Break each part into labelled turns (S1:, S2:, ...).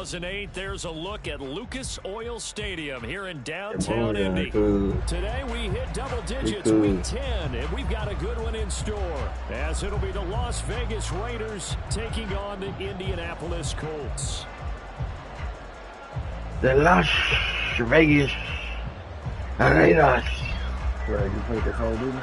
S1: 2008, there's a look at Lucas Oil Stadium here in downtown Indy. Today we hit double digits, week 10, and we've got a good one in store, as it'll be the Las Vegas Raiders taking on the Indianapolis Colts.
S2: The Las Vegas Raiders.
S3: Greg, you played the Call of Duty?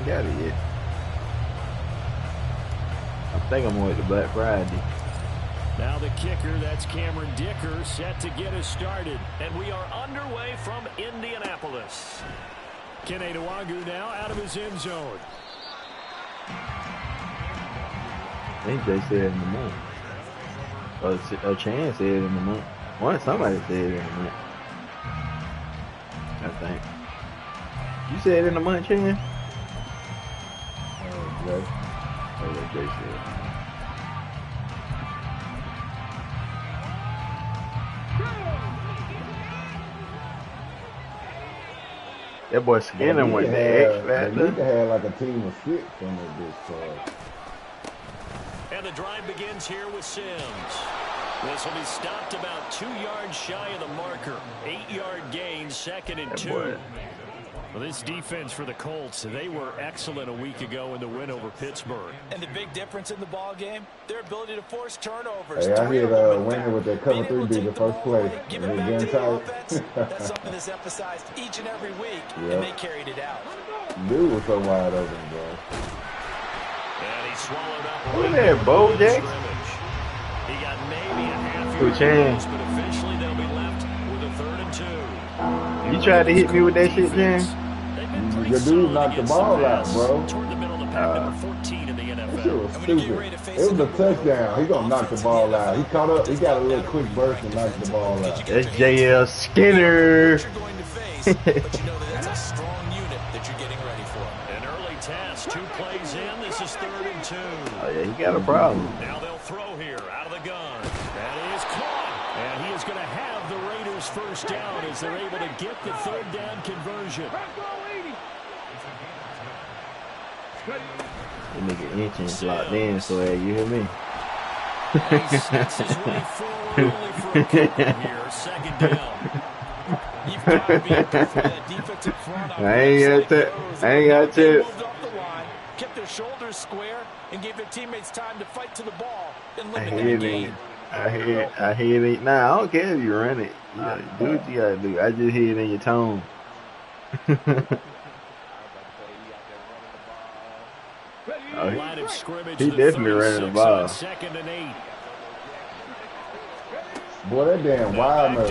S2: Got it yet. I think I'm going to Black Friday.
S1: Now the kicker, that's Cameron Dicker, set to get us started. And we are underway from Indianapolis. Kene Nwagu now out of his end zone.
S2: I think they said in the month. Or Chan said in the month. Somebody said it in the month. I think. You said in the month, Chan?
S3: Jay.
S2: Oh, yeah, Jay said. That boy Skinner went the X Factor.
S3: They need to have like a team of 6 on that bitch card.
S1: And the drive begins here with Sims. This will be stopped about 2 yards shy of the marker. 8-yard gain, 2nd and 2. Well, this defense for the Colts, they were excellent a week ago in the win over Pittsburgh.
S4: And the big difference in the ball game, their ability to force turnovers.
S3: Hey, I hear winning with that cover 3 be the first play.
S4: Give it back to the offense. That's something that's emphasized each and every week, and they carried it out.
S3: Dude was so wide open, bro.
S1: And he swallowed up.
S2: Look at that, Bo Jackson.
S1: He got maybe a half-yard loss, but eventually they'll be left with a 3rd and 2.
S2: You tried to hit me with that shit, James?
S3: Your dude knocked the ball out, bro.
S1: Number 14 in the NFL.
S3: That shit was stupid. It was a touchdown. He gonna knock the ball out. He caught up. He got a little quick burst and knocked the ball out.
S2: That's JL Skinner.
S4: But you know that that's a strong unit that you're getting ready for.
S1: An early test. 2 plays in. This is 3rd and 2.
S2: Oh yeah, he got a problem.
S1: Now they'll throw here out of the gun. And he is caught. And he is going to have the Raiders first down as they're able to get the 3rd down conversion.
S2: That nigga inching locked in, so you hear me?
S1: He sets his way forward only for a couple here. 2nd down.
S4: You've got to be careful with that defensive front.
S2: I ain't got to.
S4: Kept their shoulders square and gave their teammates time to fight to the ball and limit
S2: that
S4: game.
S2: I hear it now. I don't care if you run it. You gotta do what you gotta do. I just hear it in your tone. Oh, he definitely running the ball.
S1: 2nd and 8.
S3: Boy, that damn Widener.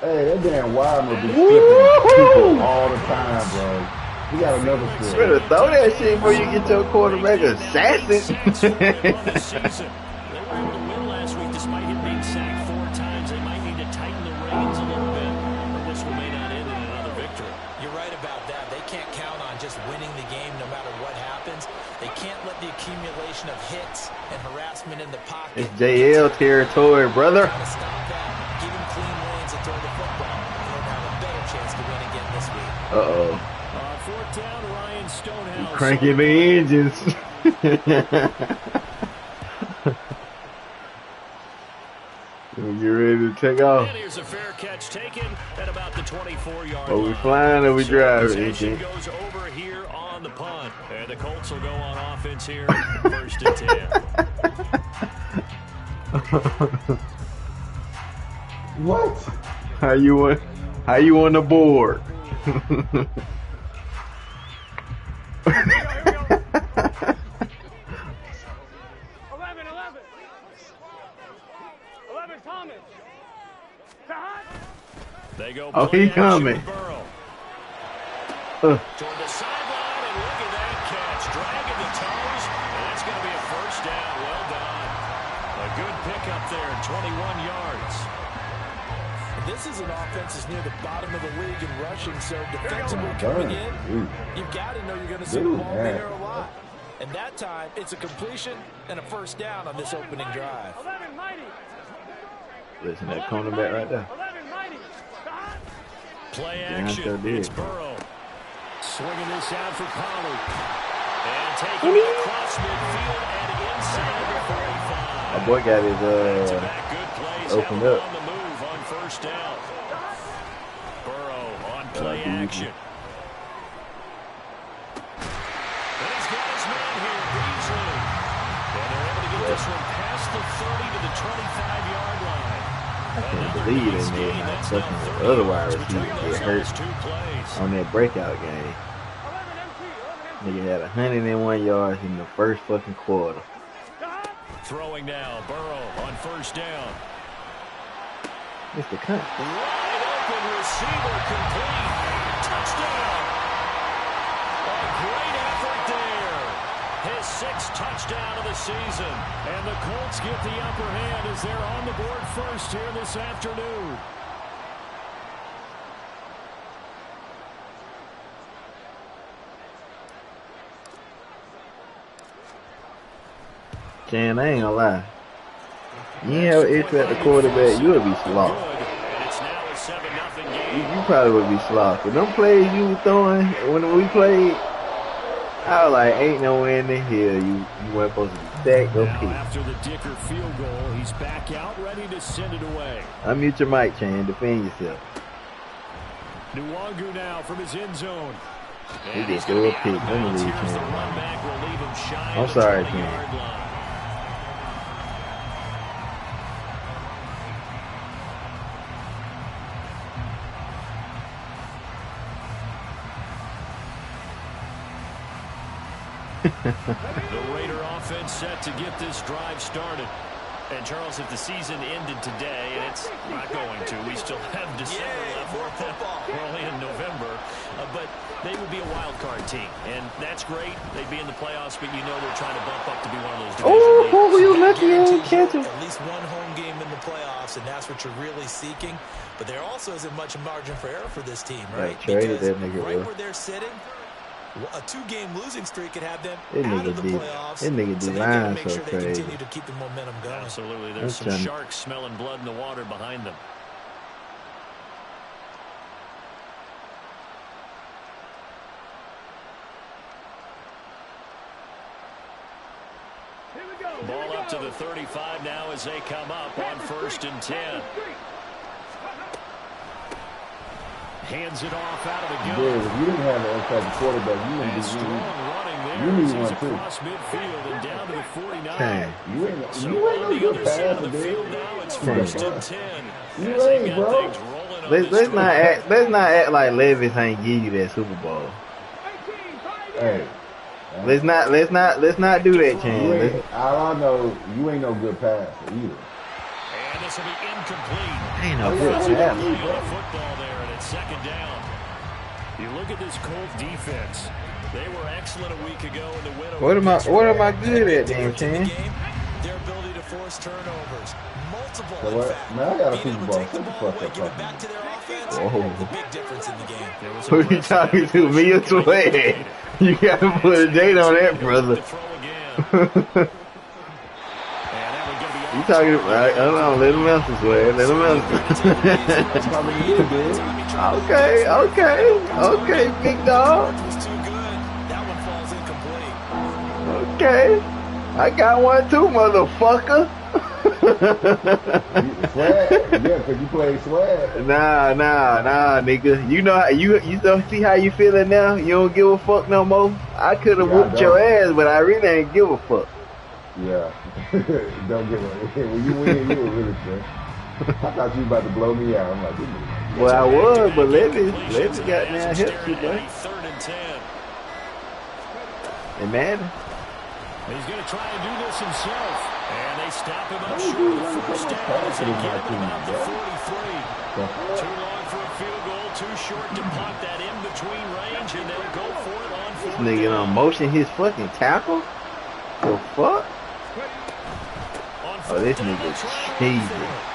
S3: Hey, that damn Widener be skipping people all the time, bro. He got another
S2: You better throw that shit before you get your quarterback assassin.
S1: They were able to win last week despite him being sacked 4 times. They might need to tighten the reins a little bit, or this one may not end in another victory.
S4: You're right about that. They can't count on just winning the game no matter what happens. They can't let the accumulation of hits and harassment in the pocket.
S2: It's JL territory, brother.
S4: Stop that. Give him clean lanes and throw the football. They'll have a better chance to win again this week.
S1: On 4th down, Ryan Stonehouse.
S2: Cranking the engines. You ready to take off?
S1: And here's a fair catch taken at about the 24-yard line.
S2: Are we flying or we driving?
S1: Possession goes over here on the punt. And the Colts will go on offense here, 1st and 10.
S3: What?
S2: How you on the board?
S1: They go
S2: he coming.
S1: Toward the sideline, and look at that catch. Dragging the toes, and that's going to be a 1st down. Well done. A good pickup there, 21 yards.
S4: This is an offense that's near the bottom of the league in rushing, so defensively coming in, you've got to know you're going to see the ball in the air a lot. And that time, it's a completion and a 1st down on this opening drive.
S2: Listen, that cornerback right there.
S1: Play action. It's Burrow. Swinging this out for Pollard. And taking it across midfield and inside the 45.
S2: My boy got his opened up.
S1: On the move on first down. Burrow on play action. And he's got his man here, Beasley. And they're able to get this one past the 30 to the 25-yard line.
S2: I can't believe they made not fucking the other wide receiver get hurt on that breakout game. Nigga had 101 yards in the first fucking quarter.
S1: Throwing now, Burrow on first down.
S2: Mr. Cunt.
S1: Wide open receiver complete. Touchdown. A great effort there. His 6th touchdown of the season. And the Colts get the upper hand as they're on the board first here this afternoon.
S2: Jan, I ain't gonna lie. You ain't have an issue at the quarterback, you would be slow. You probably would be slow. But them plays you were throwing when we played, I was like, ain't no way in the hell you weren't supposed to be sacked or picked.
S1: After the Dicker field goal, he's back out ready to send it away.
S2: Unmute your mic, Chan. Defend yourself.
S1: Nwangu now from his end zone.
S2: He just threw a pick. Let me leave, Chan. I'm sorry, Chan.
S1: The Raider offense set to get this drive started. And Charles, if the season ended today, and it's not going to, we still have December left. We're only in November, but they would be a wild card team, and that's great. They'd be in the playoffs, but you know they're trying to bump up to be one of those division leaders.
S2: You lucky you catch him.
S4: At least one home game in the playoffs, and that's what you're really seeking. But there also isn't much margin for error for this team, right?
S2: Because right
S4: where they're sitting, a 2-game losing streak could have them out of the playoffs.
S2: So they gotta make sure they
S4: continue to keep the momentum going.
S1: Absolutely. There's some sharks smelling blood in the water behind them. Ball up to the 35 now as they come up on 1st and 10. Hands it off out of the gun.
S3: If you didn't have an outside quarterback, you wouldn't be you need one too.
S1: Across midfield and down to the 49.
S2: Hey.
S3: You ain't no good passer, dude.
S1: Now it's 1st and 10.
S3: You ain't, bro.
S2: Let's not act like Levis ain't give you that Super Bowl.
S3: Hey.
S2: Let's not do that, Chan.
S3: All I know, you ain't no good passer either.
S1: And this will be incomplete.
S2: Ain't no good passer.
S1: Football there, and it's 2nd down. You look at this Colts defense. They were excellent a week ago in the win.
S2: What am I good at, then, Chan?
S4: Their ability to force turnovers. Multiple,
S3: So
S4: in fact.
S3: man, I got a
S4: Being
S3: Super
S4: able to
S3: Bowl.
S4: take the
S3: Shut the
S4: ball
S3: fuck
S4: away,
S3: up,
S4: give it
S3: fuck
S4: back to their offense.
S2: Whoa.
S4: The big difference in the game.
S2: Who you talking to? Me or Sway? You gotta put a date on that, brother. You talking about? Hold on, let him answer, Sway. Let him answer. Okay, big dog.
S4: That one falls incomplete.
S2: Okay, I got one too, motherfucker.
S3: Swag? Yeah, because you play swag.
S2: Nah, nigga. You know, you don't see how you feeling now? You don't give a fuck no more? I could have whooped your ass, but I really ain't give a fuck.
S3: Yeah. Don't give a when you win, you were really good. I thought you were about to blow me out. I'm like,
S2: well, I was, but Levis got down help you, boy.
S1: 3rd and 10.
S2: And Madden.
S1: He's going to try and do this himself. And they stop him up short of the 1st down as they get him about the 43. Too long for a field goal, too short to pop that in between range, and they'll go for it on 4th.
S2: This nigga on motion his fucking tackle? The fuck? Oh, this nigga cheesy.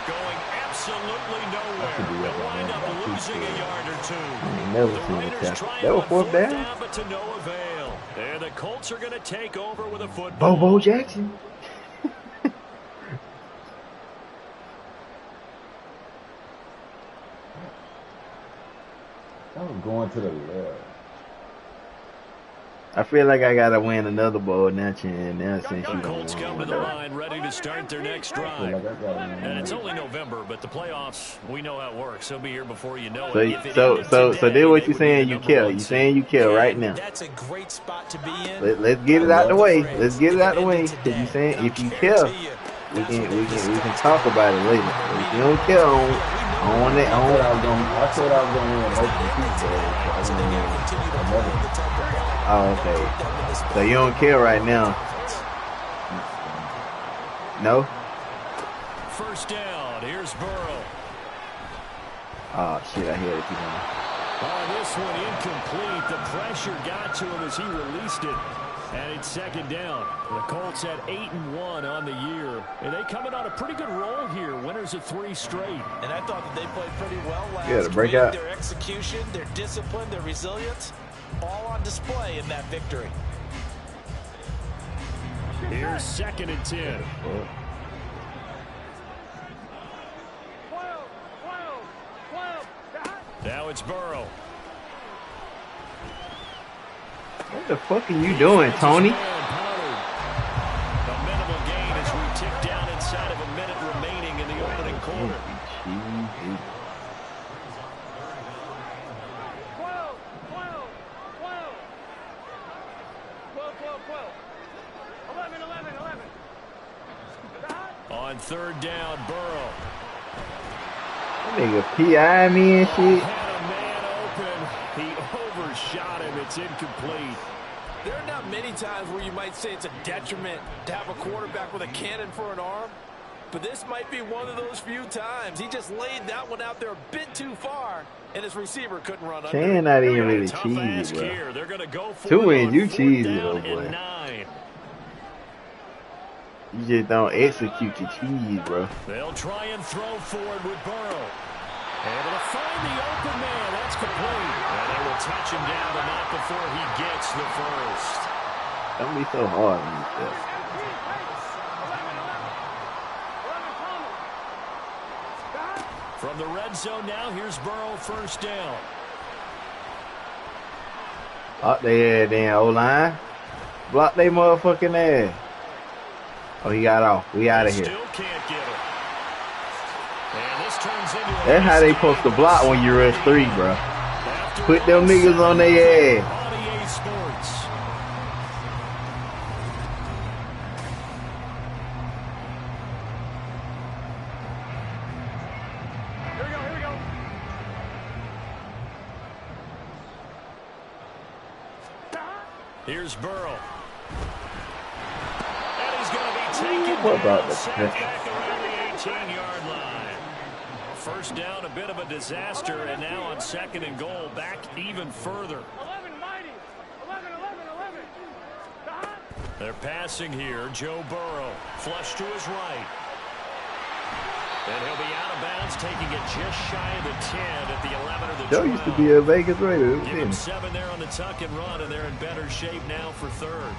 S1: Going absolutely nowhere. They'll wind up losing a yard or two.
S2: I ain't never seen a tackle. That was 4th down?
S1: But to no avail. And the Colts are going to take over with a football.
S2: Bobo Jackson.
S3: going to the left.
S2: I feel like I gotta win another bowl now, Chin. Now since you don't
S1: Colts come to the line, ready to start their next drive. And it's only November, but the playoffs, we know how it works. They'll be here before you know it.
S2: So then what you saying? You kill? You saying you kill right now?
S4: That's a great spot to be in.
S2: Let's get it out the way. Let's get it out the way. Cause you saying if you kill, we can talk about it later. But if you don't kill on it,
S3: I said I was going to win multiple people.
S2: Oh, okay. So you don't care right now? No?
S1: First down. Here's Burrow.
S2: Oh, shit. I hear it.
S1: On this one, incomplete. The pressure got to him as he released it. And it's second down. The Colts had 8-1 on the year. And they coming on a pretty good roll here. Winners of 3 straight.
S4: And I thought that they played pretty well last
S2: week. Breakout.
S4: Their execution, their discipline, their resilience, all on display in that victory.
S1: Here's 2nd and 10. Now it's Burrow.
S2: What the fuck are you doing, Tony?
S1: A minimal gain as we tick down inside of a minute remaining in the opening quarter.
S5: 11.
S1: On 3rd down, Burrow.
S2: That nigga P.I. me and shit.
S1: Had a man open. He overshot him. It's incomplete.
S4: There are not many times where you might say it's a detriment to have a quarterback with a cannon for an arm, but this might be one of those few times. He just laid that one out there a bit too far, and his receiver couldn't run under.
S2: Can not even really cheese, bro.
S1: They're gonna go for
S2: 2 wins, you cheesy, though, boy.
S1: 9.
S2: You just don't execute your cheese, bro.
S1: They'll try and throw forward with Burrow. Able to find the open man. That's complete. And they will touch him down, but not before he gets the first.
S2: Don't be so hard on yourself.
S1: From the red zone now, here's Burrow, 1st down.
S2: Up there, damn O-line. Block they motherfucking ass. Oh, he got off. We out of here.
S1: Still can't get him. And this turns into
S2: That's how they supposed to block when you rush 3, bro. Put them niggas on their ass.
S1: OTSS Sports.
S5: Here we go.
S1: Here's Burrow. And he's going to be taken
S2: What about
S1: down,
S2: the
S1: set back around the 18-yard line. First down, a bit of a disaster, and now on 2nd and goal, back even further.
S5: 11, mighty. 11.
S1: They're passing here. Joe Burrow, flush to his right. And he'll be out of bounds, taking it just shy of the 10 at the 11 of the 12.
S2: Joe used to be a Vegas Raider.
S1: Give him 7 there on the tuck and run, and they're in better shape now for 3rd.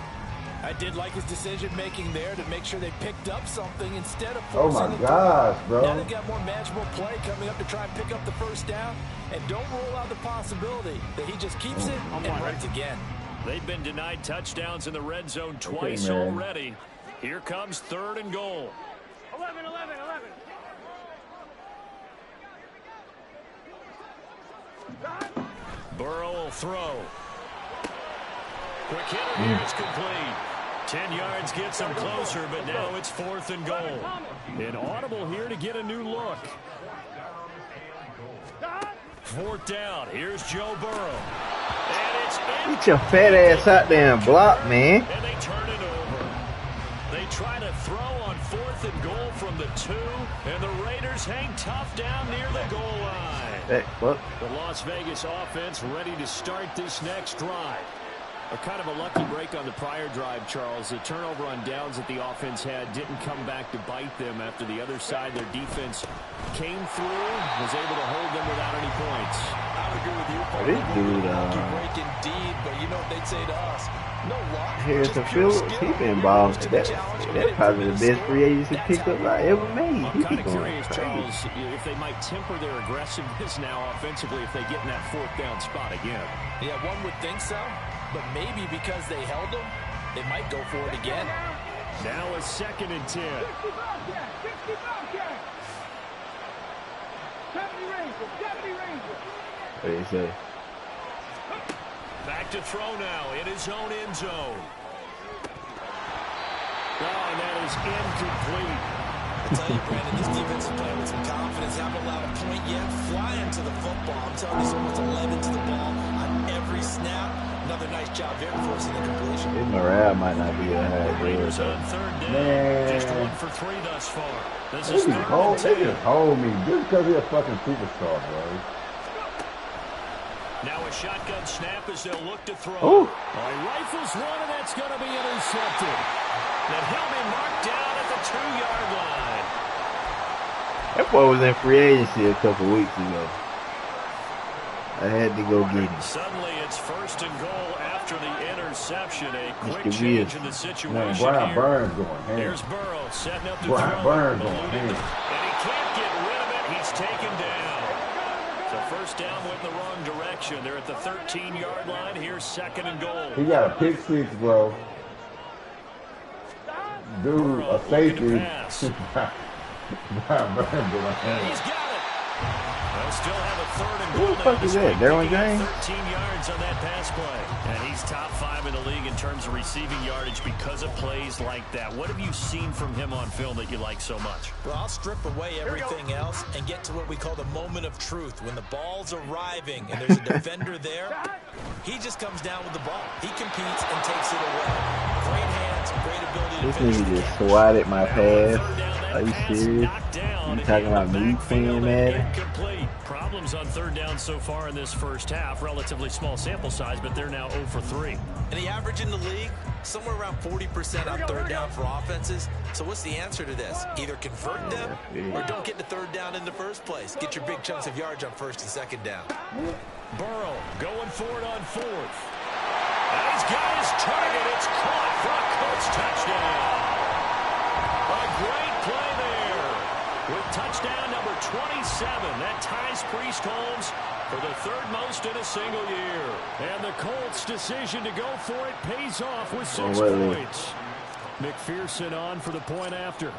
S4: I did like his decision-making there to make sure they picked up something instead of
S3: Oh
S4: forcing
S3: my
S4: it.
S3: gosh, bro.
S4: Now they've got more manageable play coming up to try and pick up the 1st down, and don't rule out the possibility that he just keeps it and runs again.
S1: They've been denied touchdowns in the red zone twice already. Here comes 3rd and goal.
S5: 11.
S1: Burrow will throw. Quick hitter here is complete. 10 yards gets him closer, but now it's 4th and goal. An audible here to get a new look. 4th down. Here's Joe Burrow. And it's in.
S2: Get your fat ass out there and block, man.
S1: And they turn it over. They try to throw on 4th and goal from the 2, and the Raiders hang tough down near the goal line.
S2: Hey, fuck.
S1: The Las Vegas offense ready to start this next drive. A kind of a lucky break on the prior drive, Charles. The turnover on downs that the offense had didn't come back to bite them after the other side. Their defense came through, was able to hold them without any points.
S4: I would agree with you.
S2: This dude,
S4: break indeed, but you know what they'd say to us? No luck.
S2: Harrison Phillips, he been balling. That's probably the best free agency pickup I ever made.
S1: I'm
S2: He
S1: kind
S2: be
S1: of
S2: going
S1: curious,
S2: crazy.
S1: Charles, if they might temper their aggressiveness now offensively if they get in that 4th down spot again.
S4: Yeah, one would think so, but maybe because they held them, they might go for it again.
S1: Now a 2nd and 10.
S5: 60 Bobcats. 70 Rangers. 70 Rangers.
S2: What do you say?
S1: Back to throw now in his own end zone. Oh, and that is incomplete.
S4: I tell you, Brandon, this defense is playing with some confidence. Haven't allowed a point yet. Flying to the football. I'm telling you, almost 11 to the ball on every snap. Another nice job there forcing the completion.
S2: His morale might not be a high grade,
S1: Raiders on
S2: though.
S1: 3rd down.
S3: Man.
S1: Just 1 for 3 thus far. This
S3: They
S1: is 3rd and 10.
S3: just hold me just because he's a fucking superstar, bro.
S1: Now a shotgun snap as they'll look to throw.
S2: Oh.
S1: He rifles one, and that's going to be intercepted. Then he'll be marked down at the 2-yard line.
S2: That boy was in free agency a couple weeks ago. I had to go get him.
S1: Suddenly it's 1st and goal after the interception. A quick
S2: Mr.
S1: change
S2: Wilson.
S1: in the situation
S3: Man, Brian
S1: here.
S3: Burns going ham.
S1: Here's Burrow setting up the
S3: Brian
S1: throw.
S3: Burns going
S1: Eluding
S3: ham.
S1: and he can't get rid of it. He's taken down. So 1st down went in the wrong direction. They're at the 13-yard line. Here's 2nd and goal.
S3: He got a pick 6, bro. Dude, a safety. Brian Burns going ham.
S1: He's got it. They'll still have a 3rd and
S2: Who
S1: goal.
S2: the fuck is that? Derwin James?
S1: 13 yards on that pass play. And he's top 5 in the league in terms of receiving yardage because of plays like that. What have you seen from him on film that you like so much?
S4: Well, I'll strip away everything else and get to what we call the moment of truth. When the ball's arriving and there's a defender there, he just comes down with the ball. He competes and takes it away. Great hands, great ability to
S2: This
S4: finish
S2: nigga
S4: the
S2: just
S4: game.
S2: swatted my pass.
S1: Third down, that
S2: Are you
S1: pass is
S2: serious?
S1: knocked down
S2: You talking about
S1: in the
S2: me
S1: backfield
S2: playing
S1: and
S2: Madden?
S1: incomplete. Problems on 3rd down so far in this first half. Relatively small sample size, but they're now 0 for 3.
S4: And the average in the league, somewhere around 40% on 3rd down for offenses. So what's the answer to this? Either convert them or don't get to 3rd down in the first place. Get your big chunks of yards on 1st and 2nd down.
S1: Burrow going for it on 4th. And he's got his target. It's caught for a Colts touchdown. A great play there. With touchdown number 27, that ties Priest Holmes for the 3rd most in a single year. And the Colts' decision to go for it pays off with 6 points. McPherson on for the point after.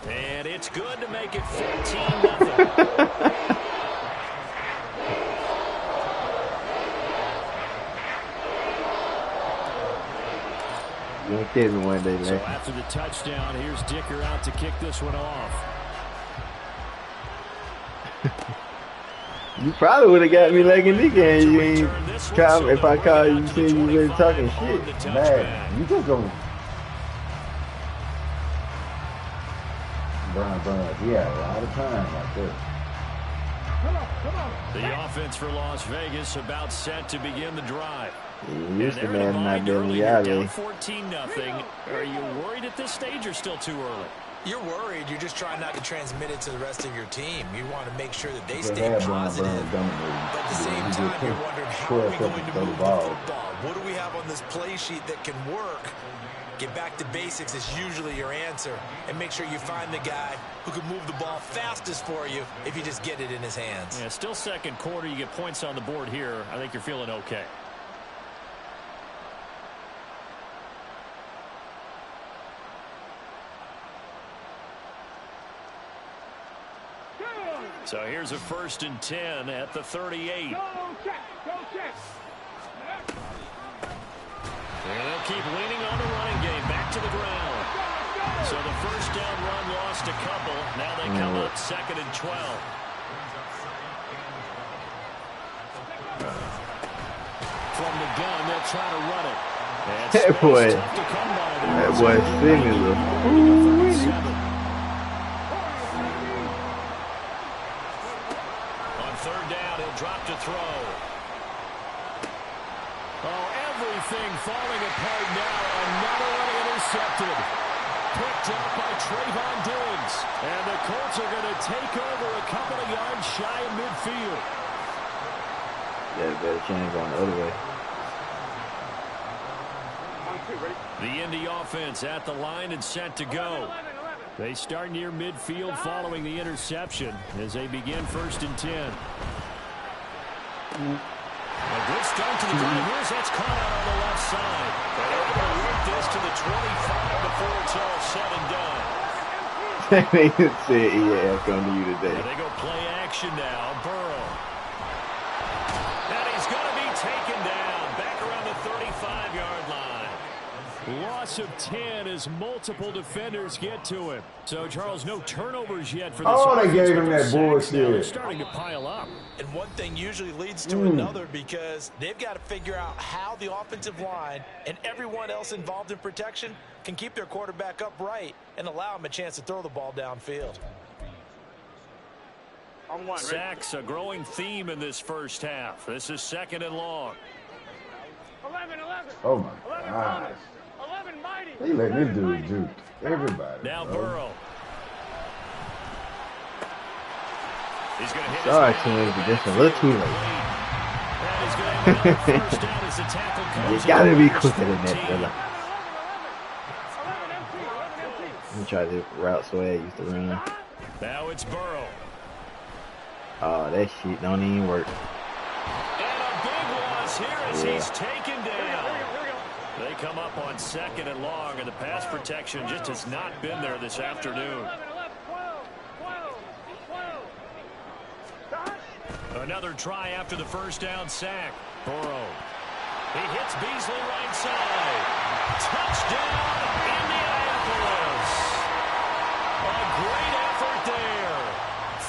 S1: And it's good to make it 14-0.
S2: You gonna catch me one day,
S1: So
S2: man.
S1: after the touchdown, here's Dicker out to kick this one off.
S2: You probably would have got me like in this game. You ain't call if I call you, said you really talking shit.
S3: Man, you just don't. Burns, he had a lot of time like this.
S1: The offense for Las Vegas about set to begin the drive.
S2: You used to Madden not being reality.
S1: Down 14-0. Are you worried at this stage or still too early?
S4: You're worried. You're just trying not to transmit it to the rest of your team. You want to make sure that they
S3: They
S4: stay
S3: have
S4: positive.
S3: Burns,
S4: But at the same
S3: he
S4: time,
S3: just
S4: you're
S3: took
S4: wondering, how are we
S3: 12
S4: going
S3: seconds
S4: to
S3: to throw
S4: move
S3: the
S4: the
S3: ball.
S4: football? What do we have on this play sheet that can work? Get back to basics is usually your answer. And make sure you find the guy who can move the ball fastest for you if you just get it in his hands.
S1: Yeah, still 2nd quarter. You get points on the board here. I think you're feeling okay. So here's a 1st and 10 at the 38.
S5: Go check. Go check.
S1: And they'll keep leaning on the running game. Back to the ground. So the 1st down run lost a couple. Now they come up 2nd and 12. From the gun, they'll try to run it. And
S2: That
S1: space
S2: boy,
S1: tough to come by there.
S2: that boy similar.
S1: On 3rd down, he'll drop to throw. Oh, everything falling apart now. Another one intercepted. picked up by Trayvon Diggs. And the Colts are going to take over a couple of yards shy of midfield.
S2: Yeah, better change going the other way.
S1: The Indy offense at the line and set to go. They start near midfield following the interception as they begin 1st and 10. A good start to the drive. Here's that's caught out on the left side. They're able to work this to the 25 before it's all said and done.
S2: They said EAF coming to you today.
S1: And they go play action now. Burrow. And he's going to be taken down back around the 35-yard line. Loss of 10 as multiple defenders get to him. So, Charles, no turnovers yet for this.
S3: Oh, they gave him that bullshit.
S1: They're starting to pile up.
S4: And one thing usually leads to another because they've got to figure out how the offensive line and everyone else involved in protection can keep their quarterback upright and allow him a chance to throw the ball downfield.
S1: Sacks, a growing theme in this first half. This is 2nd and long.
S5: 11.
S3: Oh, my gosh.
S5: 11 mighty.
S3: They let this dude juke everybody.
S1: Now Burrow. He's going to hit
S2: Sorry, team, but just a little too late. You gotta be quicker than that, fella. He tried to route Swag used to run.
S1: Now it's Burrow.
S2: Oh, that shit don't even work.
S1: And a big loss here as he's taken down. They come up on 2nd and long, and the pass protection just has not been there this afternoon. Another try after the first down sack. Burrow. He hits Beasley right side. Touchdown, Indianapolis. A great effort there.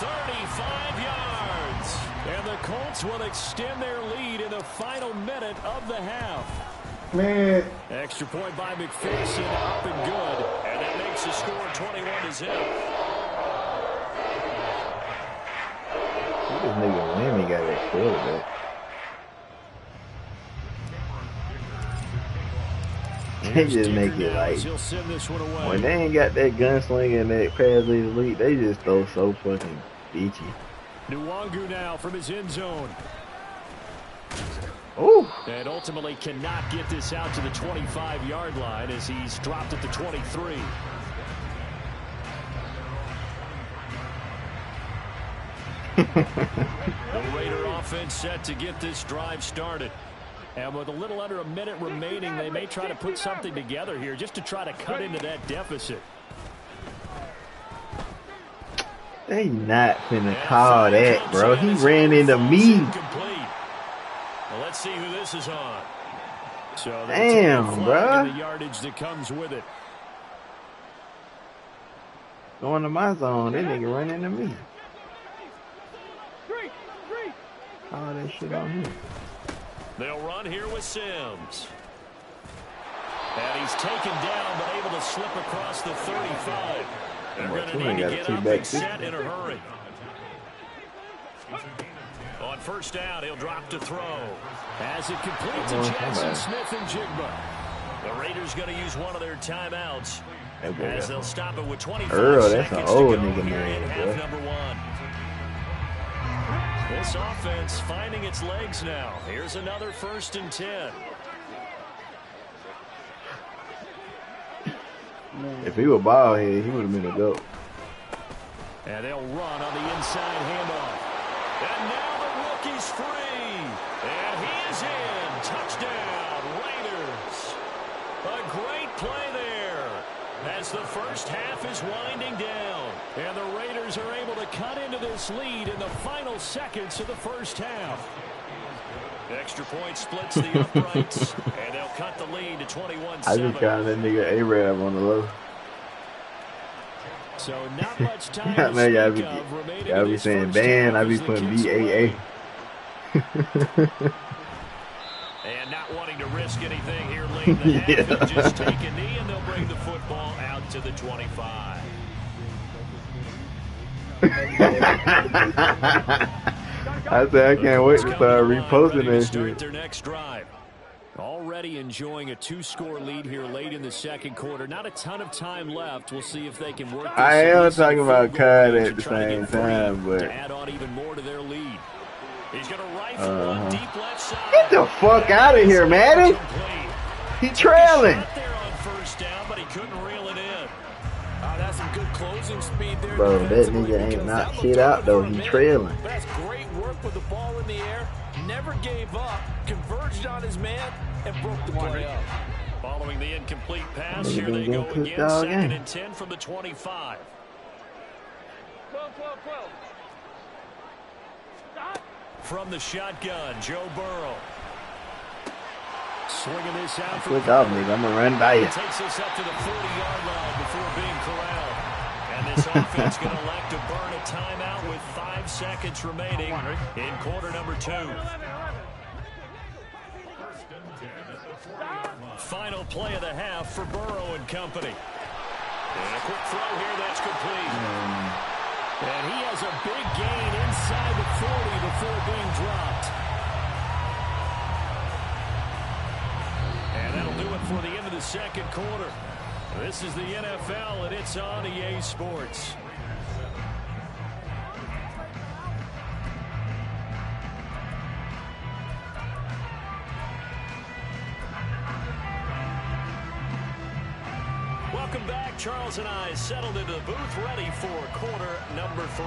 S1: 35 yards. And the Colts will extend their lead in the final minute of the half.
S3: Man.
S1: Extra point by McPherson, up and good. And that makes the score 21-0.
S2: This nigga Lammy got that quarterback. They just make it like when they ain't got that gunslinger and that pass elite, they just throw so fucking beachy.
S1: Nwangu now from his end zone.
S2: Ooh.
S1: And ultimately cannot get this out to the 25-yard line as he's dropped at the 23. The Raider offense set to get this drive started. And with a little under a minute remaining, they may try to put something together here just to try to cut into that deficit.
S2: They not finna call that, bro. He ran into me.
S1: Well, let's see who this is on. So
S2: damn, bro.
S1: The yardage that comes with it.
S2: Going to my zone, that nigga run into me. Call that shit on him.
S1: They'll run here with Sims. And he's taken down, but able to slip across the 35. They're going to need to get up and set in a hurry. On first down, he'll drop to throw. As it completes to Jackson Smith and Jigba. The Raiders going to use one of their timeouts. As they'll stop it with 25
S2: that's an old nigga name, bro.
S1: Number 1. This offense finding its legs now. Here's another 1st and 10.
S2: If he was bald head, he would have been a goat.
S1: And they'll run on the inside handoff. And now the rookie's free. And he is in. Touchdown, Raiders. A great play there as the first half is winding down. And the Raiders are able to cut into this lead in the final seconds of the first half. Extra point splits the uprights, and they'll cut the lead to 21-7.
S2: I just got that nigga A-Rab on the low.
S1: So not much time
S2: Man,
S1: to
S2: y'all
S1: speak of remaining
S2: be
S1: in this
S2: saying
S1: first
S2: ban,
S1: half
S2: I be
S1: as the
S2: putting
S1: kick
S2: BAA.
S1: And not wanting to risk anything here late in the half, they'll just take a knee and they'll bring the football out to the 25.
S2: I said I can't wait to start reposting that
S1: Start
S2: shit.
S1: their next drive. Already enjoying a 2-score lead here late in the second quarter. Not a ton of time left. We'll see if they can work this.
S2: I am talking about Cud at the same time, but
S1: to add on even more to their lead. He's going to rifle one deep left side.
S2: Get the fuck out of here, Madden. He trailing.
S1: There on first down, but he couldn't reel it in.
S4: That's some good closing speed there.
S2: Bro, that nigga ain't knocked shit out though. He trailing.
S4: That's great work with the ball in the air. Never gave up. Converged on his man and broke the play up.
S1: Following the incomplete pass, here they go again. 2nd and 10 from the 25.
S5: 12.
S1: From the shotgun, Joe Burrow. Swinging this out.
S2: Quick off, nigga. I'm going to run by you.
S1: Takes us up to the 40-yard line before being corralled. And this offense going to elect to burn a timeout with 5 seconds remaining in quarter number 2. Final play of the half for Burrow and company. And a quick throw here that's complete. And he has a big gain inside the 40 before being dropped. And that'll do it for the end of the second quarter. This is the NFL, and it's on EA Sports. Welcome back. Charles and I settled into the booth, ready for quarter number 3.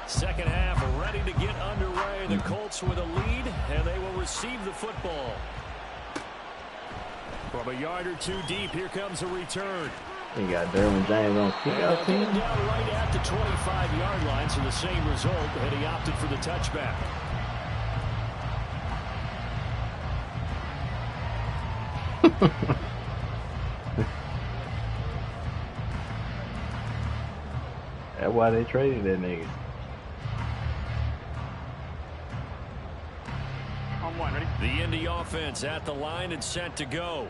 S1: Second half ready to get underway. The Colts with a lead, and they will receive the football. From a yard or 2 deep, here comes a return.
S2: You got Derwin James on kick-out team.
S1: Down right at the 25-yard line, so the same result, and he opted for the touchback.
S2: That's why they traded that nigga.
S5: On 1, ready?
S1: The Indy offense at the line and set to go.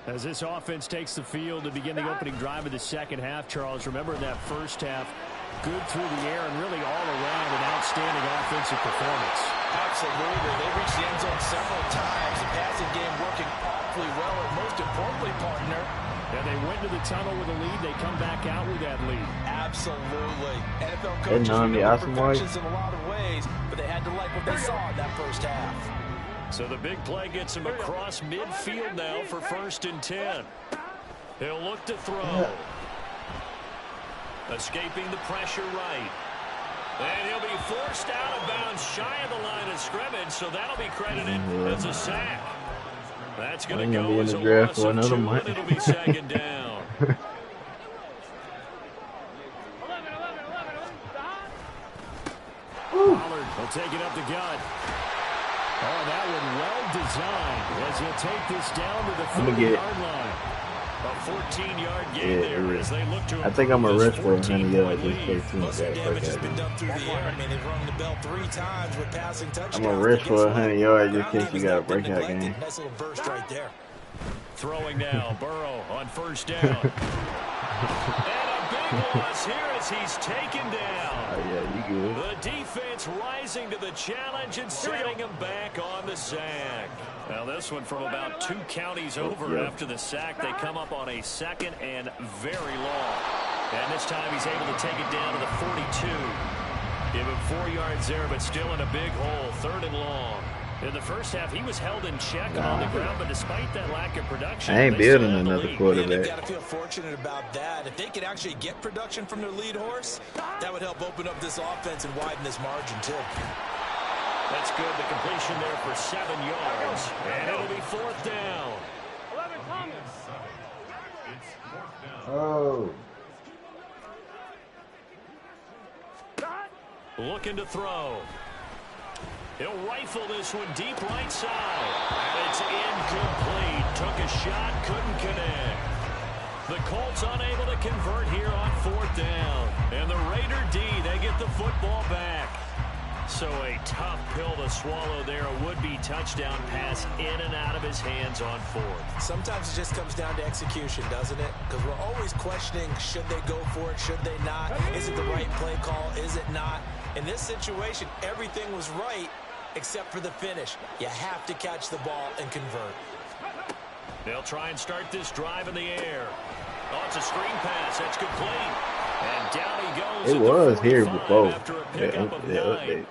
S1: As this offense takes the field to begin the opening drive of the second half, Charles, remember in that first half, good through the air and really all around an outstanding offensive performance.
S4: Absolutely. They reached the end zone several times. The passing game working awfully well, and most importantly, partner,
S1: and they went to the tunnel with a lead. They come back out with that lead.
S4: Absolutely. NFL coaches remember perfections in a lot of ways, but they had to like what they saw in that first half.
S1: So the big play gets him across midfield now for 1st and 10. He'll look to throw. Escaping the pressure right. And he'll be forced out of bounds shy of the line of scrimmage, so that'll be credited as a sack. That's going to go as a loss of 2, and it'll be 2nd down.
S5: 11.
S1: Pollard will take it up the gut. Oh, that one well designed as he'll take this down to the 40-yard line. A 14-yard gain there as they look to.
S2: I think I'm a rush for 100 yards.
S4: Most damage has been done through the air. I mean, they've rung the bell 3 times with passing touchdowns.
S2: I'm a rush for 100 yards just in case you got a breakout game.
S4: Nice little burst right there.
S1: Throwing now, Burrow on 1st down. And a big loss here as he's taken down.
S2: Oh, yeah, you good.
S1: The defense rising to the challenge and setting him back on the sack. Now this one from about 2 counties over after the sack. They come up on a 2nd and very long. And this time he's able to take it down to the 42. Give him 4 yards there, but still in a big hole. 3rd and long. In the first half, he was held in check on the ground, but despite that lack of production,
S2: I ain't building another quarterback.
S4: They've got to feel fortunate about that. If they could actually get production from their lead horse, that would help open up this offense and widen this margin, too.
S1: That's good. The completion there for 7 yards, and it'll be 4th down.
S5: 11, Thomas.
S3: Oh.
S1: Looking to throw. He'll rifle this one deep right side. It's incomplete. Took a shot, couldn't connect. The Colts unable to convert here on 4th down. And the Raider D, they get the football back. So a tough pill to swallow there. A would-be touchdown pass in and out of his hands on fourth.
S4: Sometimes it just comes down to execution, doesn't it? Because we're always questioning, should they go for it, should they not? Is it the right play call, is it not? In this situation, everything was right except for the finish. You have to catch the ball and convert.
S1: They'll try and start this drive in the air. Oh, it's a screen pass. That's complete. And down he goes.
S2: It was here before.
S1: After a pickup of 9.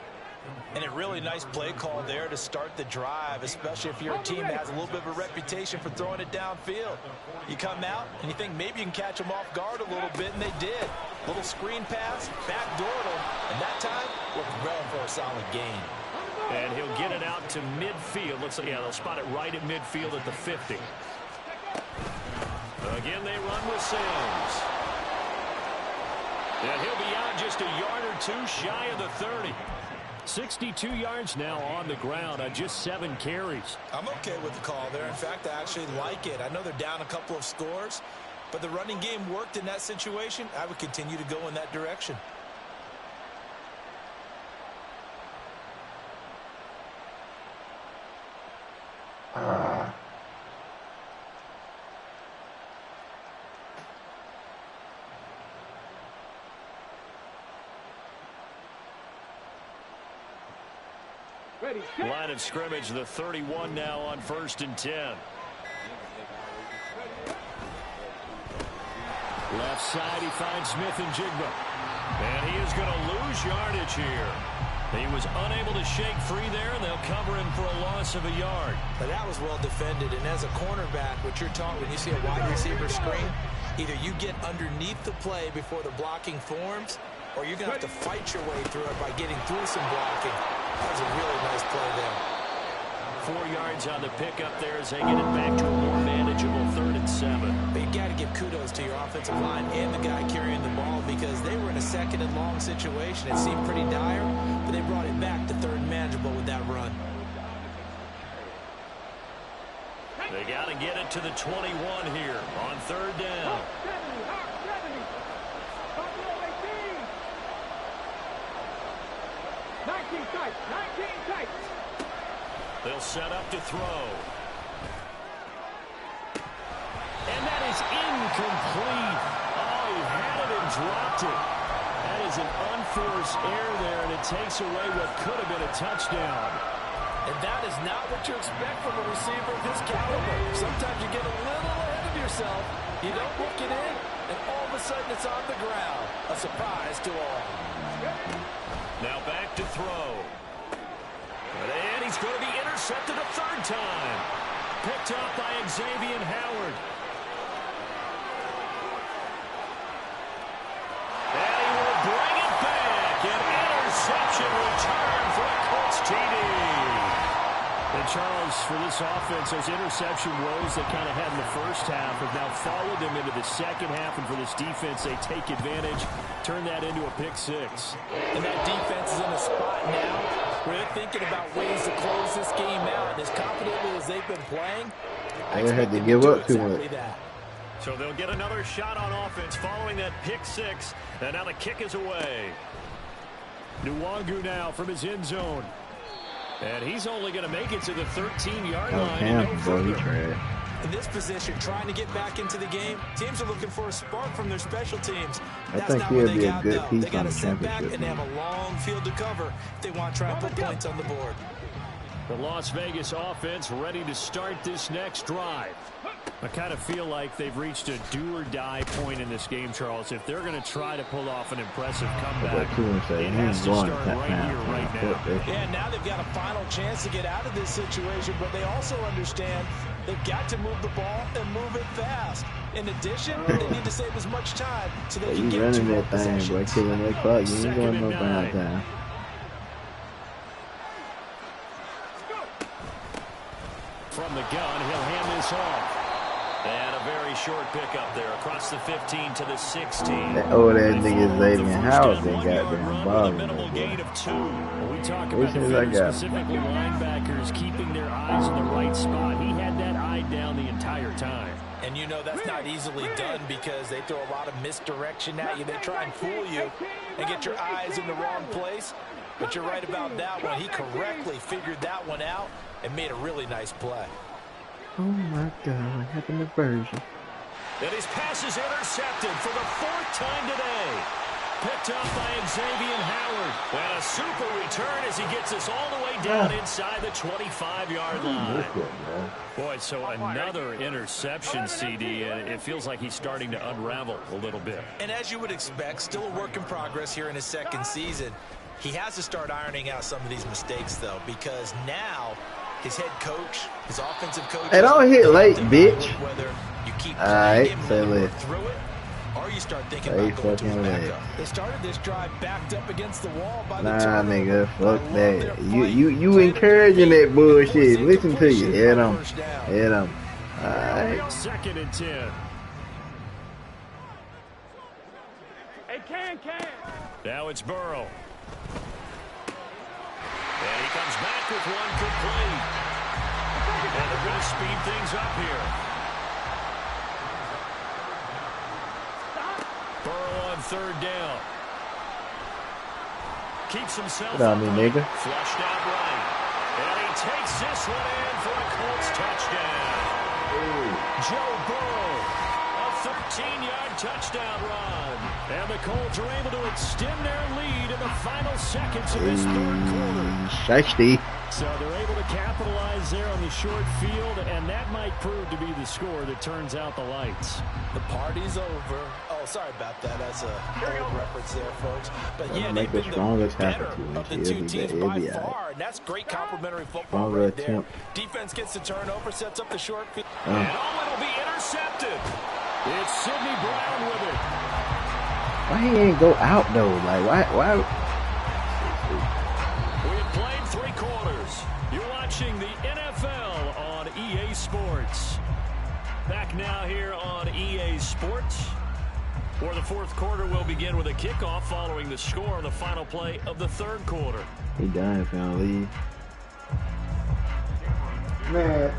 S4: And a really nice play call there to start the drive, especially if you're a team that has a little bit of a reputation for throwing it downfield. You come out and you think maybe you can catch them off guard a little bit, and they did. Little screen pass, backdoored them, and that time worked well for a solid gain.
S1: And he'll get it out to midfield. Looks like, yeah, they'll spot it right at midfield at the 50. Again, they run with Sims. And he'll be out just a yard or two shy of the 30. 62 yards now on the ground on just 7 carries.
S4: I'm okay with the call there. In fact, I actually like it. I know they're down a couple of scores, but the running game worked in that situation. I would continue to go in that direction.
S1: Line of scrimmage, the 31 now on 1st and 10. Left side, he finds Smith and Jigba. And he is going to lose yardage here. He was unable to shake free there, and they'll cover him for a loss of a yard.
S4: But that was well defended, and as a cornerback, what you're taught when you see a wide receiver screen, either you get underneath the play before the blocking forms, or you're going to have to fight your way through it by getting through some blocking. That was a really nice play there.
S1: 4 yards on the pickup there as they get it back to a more manageable 3rd and 7.
S4: But you got to give kudos to your offensive line and the guy carrying the ball, because they were in a 2nd and long situation. It seemed pretty dire, but they brought it back to 3rd and manageable with that run.
S1: They got to get it to the 21 here on 3rd down. They'll set up to throw. And that is incomplete. Oh, he had it and dropped it. That is an unforced error there, and it takes away what could have been a touchdown.
S4: And that is not what you expect from a receiver of his caliber. Sometimes you get a little ahead of yourself. You don't look it in, and all of a sudden it's on the ground. A surprise to all.
S1: Now back to throw. And he's going to be intercepted a 3rd time. Picked up by Xavier Howard. And he will bring it back. An interception return for a Colts TD. And Charles, for this offense, those interception woes they kind of had in the first half have now followed them into the second half. And for this defense, they take advantage, turn that into a pick 6.
S4: And that defense is in a spot now where they're thinking about ways to close this game out. And as confidently as they've been playing,
S2: I had to give up too much.
S1: So they'll get another shot on offense following that pick 6. And now the kick is away. Nwangu now from his end zone. And he's only going to make it to the 13-yard line. And no further.
S4: In this position, trying to get back into the game, teams are looking for a spark from their special teams.
S2: I think he'll be a good piece
S4: they got
S2: on
S4: to
S2: the
S4: sit back
S2: championship.
S4: and they have a long field to cover if they want to try and put points on the board.
S1: The Las Vegas offense ready to start this next drive. I kind of feel like they've reached a do-or-die point in this game, Charles. If they're going to try to pull off an impressive comeback, it has to start right here, right now.
S4: Yeah, now they've got a final chance to get out of this situation, but they also understand they've got to move the ball and move it fast. In addition, they need to save as much time so they can get to more possessions.
S2: You running that thing, boy, killing that clock. You ain't going no ground time.
S1: From the gun, he'll hand this off. And a very short pickup there across the 15 to the 16.
S2: That old ass nigga Xavier Howard been goddamn balling.
S1: We talk about defenders, specifically linebackers, keeping their eyes in the right spot. He had that eye down the entire time.
S4: And you know that's not easily done because they throw a lot of misdirection at you. They try and fool you and get your eyes in the wrong place. But you're right about that one. He correctly figured that one out and made a really nice play.
S2: Oh my God, what happened to Virgil?
S1: And his pass is intercepted for the 4th time today. Picked up by Xavier Howard. And a super return as he gets us all the way down inside the 25-yard line. Boy, so another interception, CD, and it feels like he's starting to unravel a little bit.
S4: And as you would expect, still a work in progress here in his 2nd season. He has to start ironing out some of these mistakes, though, because now his head coach, his offensive coach...
S2: Hey, don't hit late, bitch.
S4: Whether you keep
S2: alright, say late.
S4: Through it, or you start thinking about going to his backup. They started this drive backed up against the wall by the
S2: nigga, fuck that. You encouraging that bullshit. Listen to you. Head on. Alright.
S1: 2nd and 10.
S5: Hey, can.
S1: Now it's Burrow. And he comes back with one complete. And they're going to speed things up here. Burrow on 3rd down. Keeps himself
S2: What up, me nigga?
S1: flushed out right. And he takes this one in for a Colts touchdown. Joe Burrow, a 13-yard touchdown run. And the Colts are able to extend their lead in the final seconds of this 3rd quarter.
S2: Shiesty.
S1: So they're able to capitalize there on the short field, and that might prove to be the score that turns out the lights.
S4: The party's over. Oh, sorry about that. That's a old reference there, folks. But yeah, they've been the better of the 2 teams by far, and that's great complimentary football right there. Defense gets the turnover, sets up the short field.
S1: And it'll be intercepted. It's Sidney Brown with it.
S2: Why he ain't go out though? Like why?
S1: We have played 3 quarters. You're watching the NFL on EA Sports. Back now here on EA Sports, where the 4th quarter will begin with a kickoff following the score on the final play of the 3rd quarter.
S2: He done if y'all leave.
S3: Man.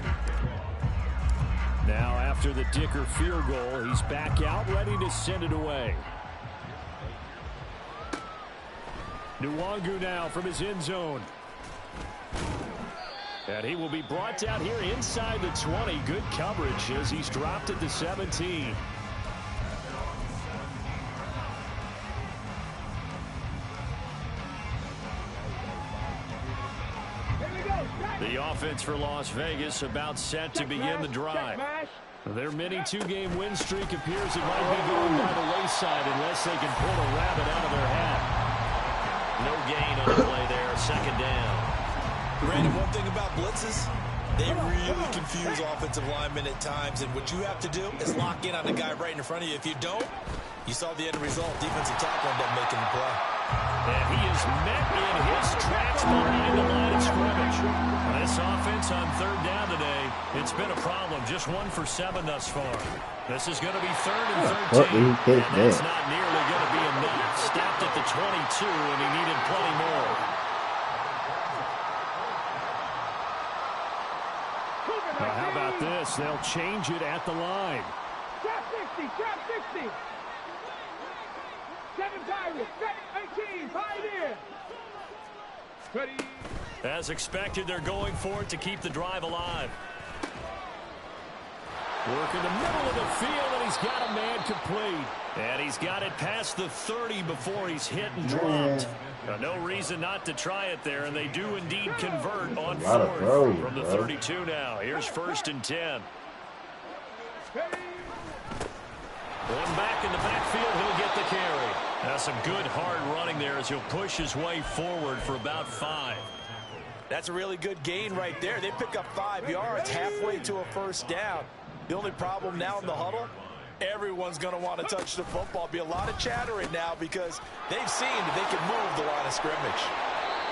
S1: Now after the Dicker field goal, he's back out ready to send it away. Nwangu now from his end zone. And he will be brought down here inside the 20. Good coverage as he's dropped at the 17. The offense for Las Vegas about set to begin the drive. Their mini 2-game win streak appears it might be going by the wayside unless they can pull a rabbit out of their hat. No gain on the play there. 2nd down.
S4: Brandon, one thing about blitzes, they really confuse offensive linemen at times, and what you have to do is lock in on the guy right in front of you. If you don't, you saw the end result. Defensive tackle ended up making the play.
S1: And he is met in his tracks behind the line of scrimmage. This offense on 3rd down today, it's been a problem. Just 1 for 7 thus far. This is going to be 3rd and 13. And that's not nearly going to be enough. Stopped at the 22, and he needed plenty more. Now, how about this? They'll change it at the line.
S5: Trap 60, trap 60. 7 Pirates, 18, Pioneer. Ready.
S1: As expected, they're going for it to keep the drive alive. Work in the middle of the field, and he's got a man complete. And he's got it past the 30 before he's hit and dropped. No reason not to try it there, and they do indeed convert on 4th from the 32 now. Here's 1st and 10. One back in the backfield, he'll get the carry. Now some good hard running there as he'll push his way forward for about 5.
S4: That's a really good gain right there. They pick up 5 yards halfway to a 1st down. The only problem now in the huddle, everyone's going to want to touch the football. Be a lot of chattering now because they've seen that they can move the line of scrimmage.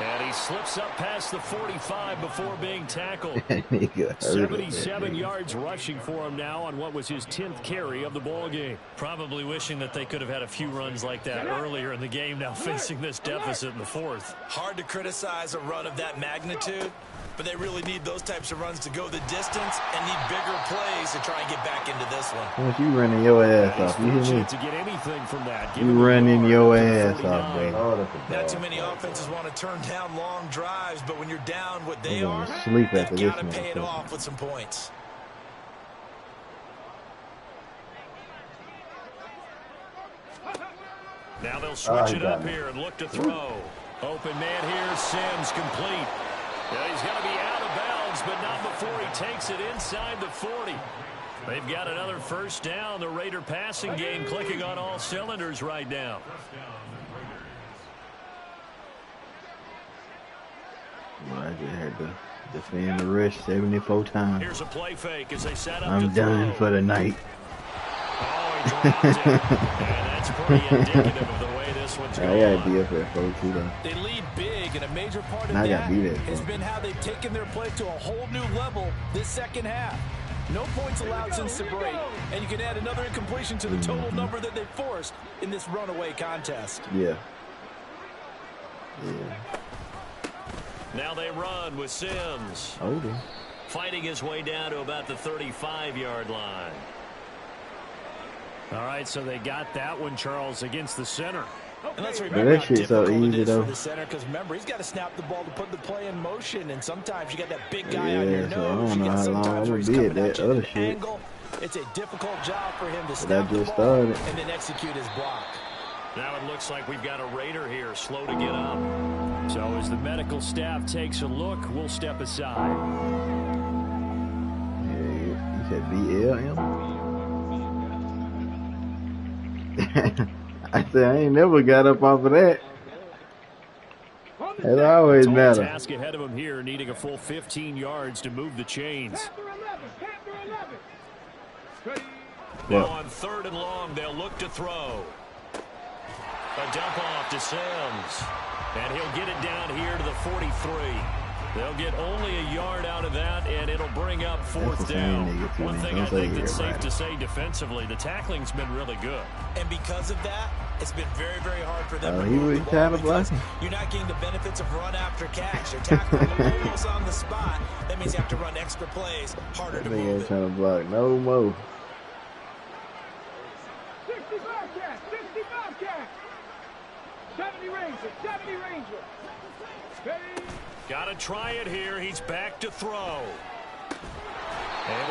S1: And he slips up past the 45 before being tackled. 77 yards rushing for him now on what was his 10th carry of the ball game. Probably wishing that they could have had a few runs like that earlier in the game, now facing this deficit in the 4th.
S4: Hard to criticize a run of that magnitude. but they really need those types of runs to go the distance and need bigger plays to try and get back into this one.
S2: Once you running your ass off, you hear me?
S1: To get anything from that.
S2: You running your ass off, baby.
S4: Not too many offenses want to turn down long drives, but when you're down what they are,
S2: sleep
S4: they've
S2: after
S4: got
S2: this
S4: to pay it
S2: one.
S4: off with some points.
S1: Now they'll switch it up here and look to throw. Open man here, Sims complete. Yeah, he's going to be out of bounds, but not before he takes it inside the 40. They've got another first down. The Raider passing game clicking on all cylinders right now.
S2: Well, I just had to defend the rush 74 times.
S1: Here's a play fake as they set up
S2: I'm done for the night.
S1: Oh, he dropped it. And that's pretty indicative of the way this one's going.
S2: I got DFS 4 though.
S4: They lead big, and a major part of
S2: Now I
S4: that
S2: gotta beat it,
S4: has been how they've taken their play to a whole new level this second half. No points allowed since the break, and you can add another incompletion to the total number that they forced in this runaway contest.
S2: Yeah.
S1: Now they run with Sims.
S2: Older.
S1: Fighting his way down to about the 35-yard line. All right, so they got that one, Charles, against the center.
S4: And let's remember
S2: that shit's so easy, though.
S4: For the center, because remember, he's got to snap the ball to put the play in motion, and sometimes you got that big guy on your nose. You got sometimes where he's coming at you at an angle. It's a difficult job for him to snap the ball and then execute his block.
S1: Now it looks like we've got a Raider here, slow to get up. So as the medical staff takes a look, we'll step aside.
S2: Yeah, you said BLM? I said I ain't never got up off of that. It always matters.
S1: Task ahead of him here, needing a full 15 yards to move the chains. Now on 3rd and long, they'll look to throw. A dump off to Sims. And he'll get it down here to the 43. They'll get only a yard out of that, and it'll bring up 4th down. One thing I think that's safe to say defensively, the tackling's been really good.
S4: And because of that, it's been very, very hard for them to
S2: he
S4: move
S2: was
S4: the ball
S2: trying to
S4: because
S2: block.
S4: you're not getting the benefits of run after catch. You're tackling almost on the spot. That means you have to run extra plays, harder to move
S2: ain't
S4: it.
S2: trying to block no more.
S5: 65 cat, 65 cat. 70 Ranger, 70 Ranger.
S1: Got to try it here. He's back to throw. Able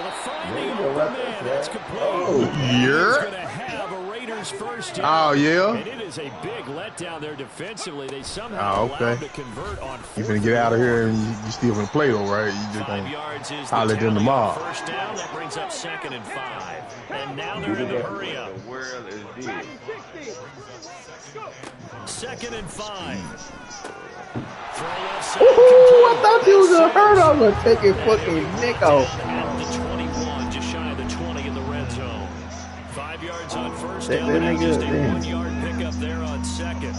S1: to find the open man. That's complete. He's going to have a Raiders first down.
S6: Oh, yeah?
S1: And it is a big letdown there defensively. They somehow allowed to convert on 4th.
S6: You finna get out of here and you still finna play though, right? You just
S1: 5 yards is
S6: holler at them tomorrow.
S1: First down. That brings up 2nd and 5. And now they're in the hurry up. 2nd and 5.
S2: Ooh, I thought you was gonna hurt. I was gonna take your fucking neck off.
S1: At the 21, just shy of the 20 in the red zone. 5 yards on first down, and just a 1-yard pickup there on 2nd.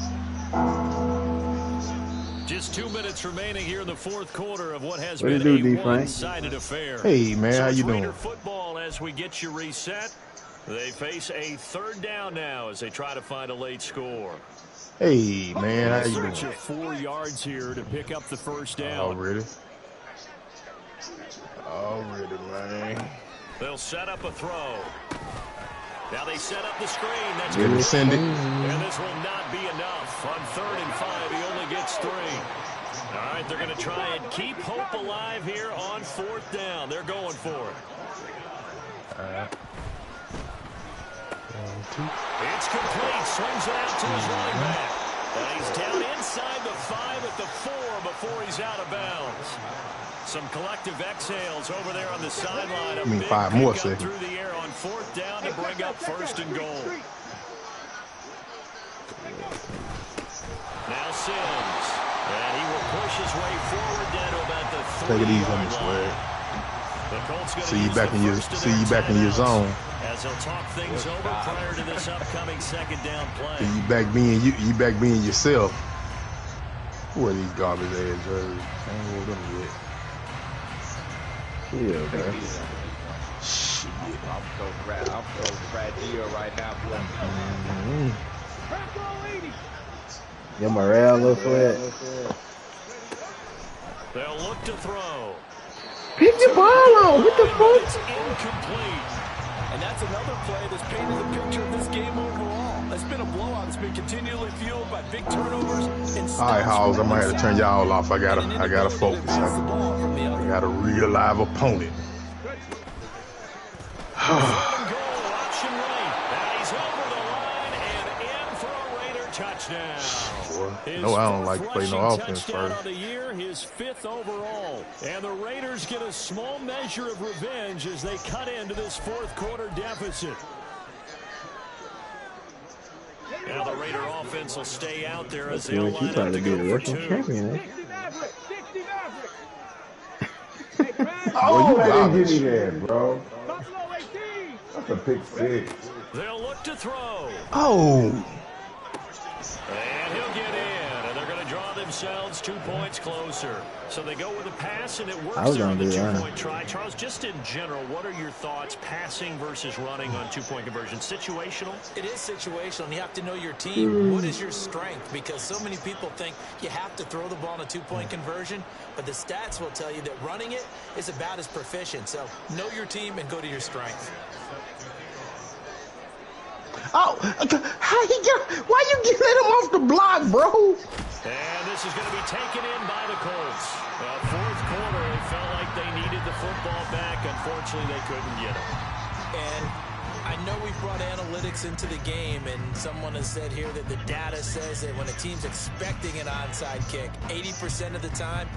S1: Just 2 minutes remaining here in the 4th quarter of what has been a one-sided affair.
S6: Hey, man, how you doing?
S1: Raider football as we get you reset. They face a 3rd down now as they try to find a late score.
S6: Hey, man, how you doing?
S1: Search of 4 yards here to pick up the first down.
S6: Already, man.
S1: They'll set up a throw. Now they set up the screen. That's
S6: good to send it.
S1: And this will not be enough. On 3rd and 5, he only gets 3. All right, they're going to try and keep hope alive here on 4th down. They're going for it. It's complete. Swings it out to his running back. And he's down inside the 5 at the 4 before he's out of bounds. Some collective exhales over there on the sideline.
S6: I mean, 5 more seconds.
S1: Through the air on 4th down to bring up 1st and goal. Now Sims. And he will push his way forward down to about the 3-yard line.
S6: Take it easy on this way. See you back in your zone.
S1: As he'll talk things over prior to this upcoming 2nd down play.
S6: You back being yourself. Who are these garbage ass jerseys? I ain't gonna them yet.
S2: Yeah, bro.
S6: Shit.
S7: I'm so fragile right now.
S2: Your morale look flat.
S1: They'll look to throw.
S2: Pick the ball out. What the fuck?
S1: It's incomplete.
S4: And that's another play that's painted the picture of this game overall. It's been a blowout. It's been continually fueled by big turnovers.
S6: All right, Howes, I'm gonna have to turn y'all off. I gotta focus. I got a real live opponent.
S1: Option right. Now he's over the line and in for a Raider touchdown.
S6: No, I don't like to play no offense first.
S1: On the year, his 5th overall. And the Raiders get a small measure of revenge as they cut into this 4th quarter deficit. Now the Raider offense will stay out there as they'll line up to go for 2.
S3: Oh, that didn't get me there, bro. That's a pick 6.
S1: They'll look to throw.
S6: Oh.
S1: And he'll get in, and they're going to draw themselves 2 points closer. So they go with a pass, and it works there on the 2-point try. Charles, just in general, what are your thoughts passing versus running on 2-point conversion? Situational?
S4: It is situational, and you have to know your team. What is your strength? Because so many people think you have to throw the ball in a 2-point conversion, but the stats will tell you that running it is about as proficient. So know your team and go to your strength.
S6: Oh, how he get? Why you get let him off the block, bro?
S1: And this is going to be taken in by the Colts. 4th quarter, it felt like they needed the football back. Unfortunately, they couldn't get it.
S4: And I know we brought analytics into the game, and someone has said here that the data says that when a team's expecting an onside kick, 80% of the time,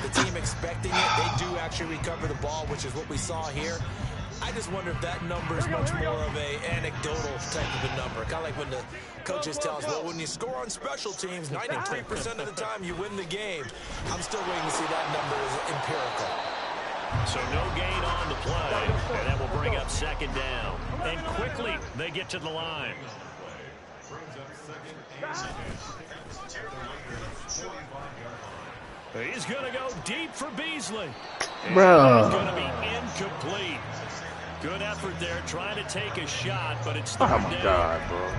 S4: the team expecting it, they do actually recover the ball, which is what we saw here. I just wonder if that number is much more of a anecdotal type of a number. Kind of like when the coaches tell us, well, when you score on special teams, 93% of the time you win the game. I'm still waiting to see that number as empirical.
S1: So no gain on the play, and that will bring up 2nd down. And quickly, they get to the line. He's going to go deep for Beasley.
S2: Bro.
S1: It's going to be incomplete. Good effort there, trying to take a shot, but it's 3rd down.
S6: Oh, my God, bro.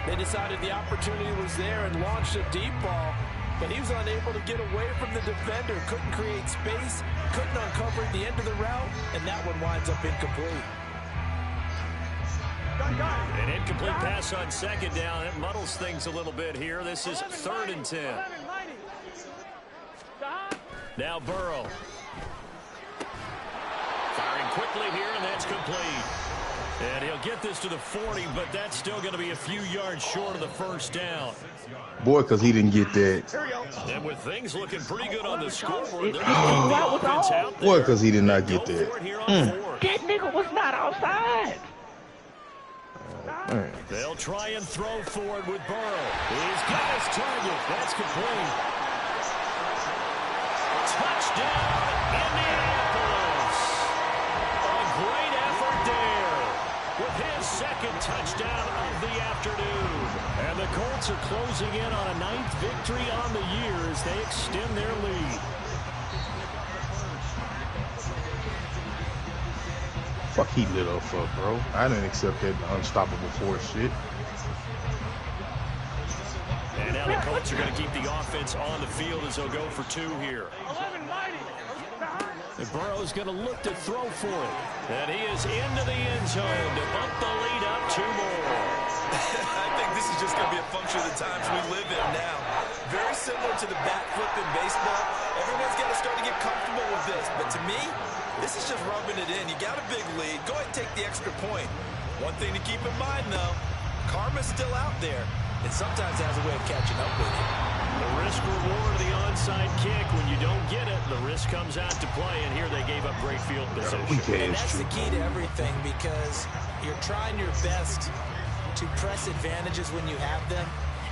S4: They decided the opportunity was there and launched a deep ball, but he was unable to get away from the defender, couldn't create space, couldn't uncover at the end of the route, and that one winds up incomplete.
S1: An incomplete pass on 2nd down. It muddles things a little bit here. This is 3rd and 10. Now Burrow. Firing quickly here, and that's complete. And he'll get this to the 40, but that's still going to be a few yards short of the 1st down.
S6: Boy, because he didn't get that.
S1: And with things looking pretty good on the scoreboard,
S6: Boy, because he did not get that.
S2: That nigga was not outside.
S1: They'll try and throw forward with Burrow. He's got his target. That's complete. Touchdown, Indianapolis. A great effort there with his 2nd touchdown of the afternoon. And the Colts are closing in on a 9th victory on the year as they extend their lead.
S6: Fuck he lit up for, bro. I didn't accept that unstoppable force shit.
S1: And now the Colts are going to keep the offense on the field as they'll go for 2 here. And Burrow's going to look to throw for it. And he is into the end zone to bump the lead up 2 more.
S4: I think this is just going to be a function of the times we live in now. Very similar to the bat flip in baseball. Everyone's got to start to get comfortable with this. But to me, this is just rubbing it in. You got a big lead. Go ahead and take the extra point. One thing to keep in mind, though, karma's still out there. It sometimes has a way of catching up with you.
S1: The risk-reward of the onside kick, when you don't get it, the risk comes out to play, and here they gave up great field position.
S4: And that's the key to everything, because you're trying your best to press advantages when you have them,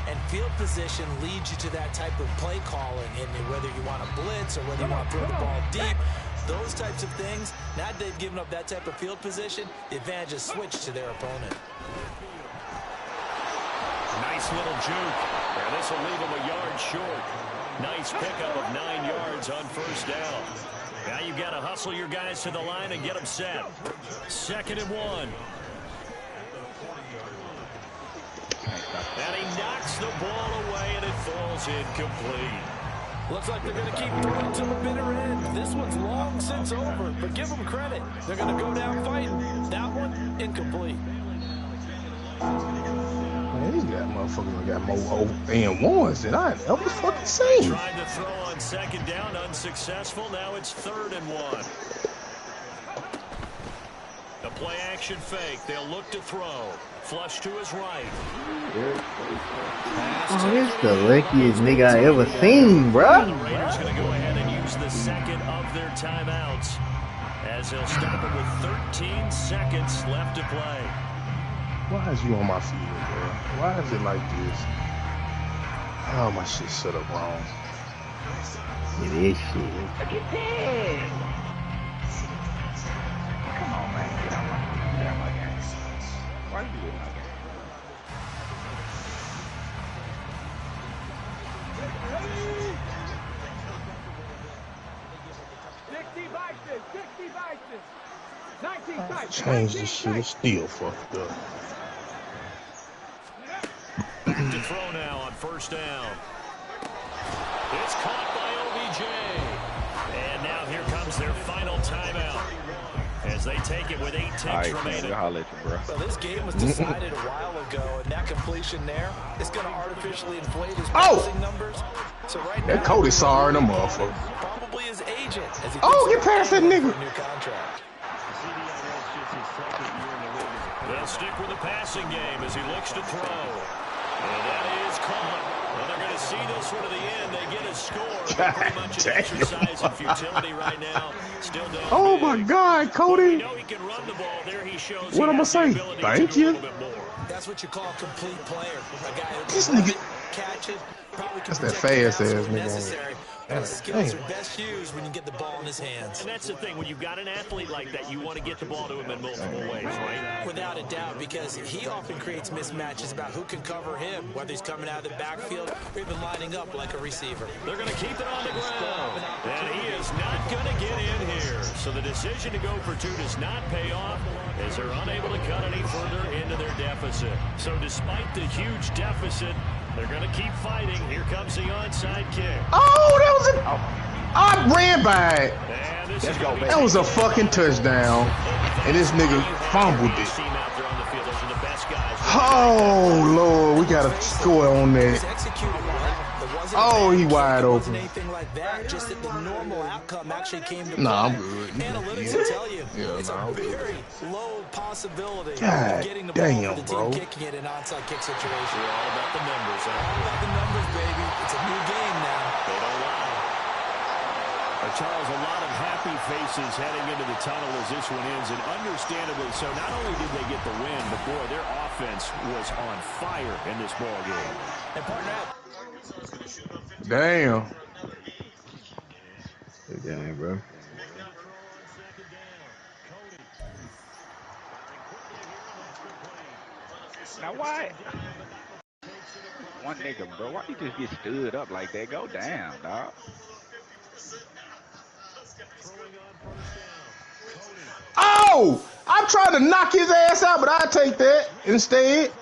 S4: and field position leads you to that type of play calling, and whether you want to blitz or whether you want to throw the ball deep, those types of things, now that they've given up that type of field position, the advantage is switched to their opponent.
S1: Nice little juke. And this will leave him a yard short. Nice pickup of 9 yards on 1st down. Now you've got to hustle your guys to the line and get them set. 2nd and 1. And he knocks the ball away, and it falls incomplete.
S4: Looks like they're going to keep throwing to the bitter end. This one's long since over, but give them credit. They're going to go down fighting. That one, incomplete.
S6: Man, these guys motherfuckers got more and ones than I ever fucking seen.
S1: Tried to throw on second down, unsuccessful. Now it's 3rd and 1. The play action fake. They'll look to throw. Flush to his right.
S2: Oh, this is the luckiest nigga I ever seen, bro.
S1: The Raiders going to go ahead and use the second of their timeouts as they'll stop it with 13 seconds left to play.
S6: Why is you on my field, bro? Why is it like this? Oh, my shit set up wrong.
S2: It is shit.
S7: Get that. Come on, man. Get out my game. Why you doing my game?
S6: Change this shit, it's still fucked up.
S1: Back to throw now on 1st down. It's caught by OBJ. And now here comes their final timeout as they take it with 8 ticks remaining.
S7: I'll let you, bro.
S4: Well, this game was decided a while ago, and that completion there is going to artificially inflate his passing numbers. So right
S6: that
S4: now,
S6: Cody sorry, the motherfucker.
S4: probably his agent. As he
S6: Get past that nigga.
S4: New contract.
S1: They'll stick with the passing game as he looks to throw. And that is caught. Well, they're going to see this one to the end. They get a score. Pretty much an exercise in futility right now. Still don't.
S6: Oh my God, Cody.
S1: Well, he can run the ball. There he shows
S6: What I'm gonna say? Thank you.
S4: That's what you call a complete player. A guy who
S6: This
S4: can
S6: nigga.
S4: catch it.
S6: That's that fast ass nigga.
S4: Those skills are best used when you get the ball in his hands.
S1: And that's the thing. When you've got an athlete like that, you want to get the ball to him in multiple ways, right?
S4: Without a doubt, because he often creates mismatches about who can cover him, whether he's coming out of the backfield or even lining up like a receiver.
S1: They're going to keep it on the ground. And he is not going to get in here. So the decision to go for 2 does not pay off as they're unable to cut any further into their deficit. So despite the huge deficit, they're going to keep fighting. Here comes the onside kick.
S6: Oh, that was a... I ran by it.
S1: Let's go,
S6: that was a fucking touchdown. And this nigga fumbled it. Oh, Lord, we got to score on that. Oh, he wide open.
S4: Just that the normal outcome actually came to
S6: Nah, I'm good.
S4: Analytics will tell you it's a very low possibility
S6: God
S4: of getting the ball
S6: damn,
S4: for the team
S6: bro.
S4: kicking it in an onside kick situation. All about the numbers. All about the numbers, baby. It's a new game now.
S1: They don't lie. Charles, a lot of happy faces heading into the tunnel as this one ends, and understandably so. Not only did they get the win, but boy, their offense was on fire in this ball game.
S4: And partner,
S6: Damn.
S2: Good game, bro.
S7: Now why? One nigga, bro. Why you just get stood up like that? Go down, dog.
S6: Oh! I'm trying to knock his ass out, but I take that instead.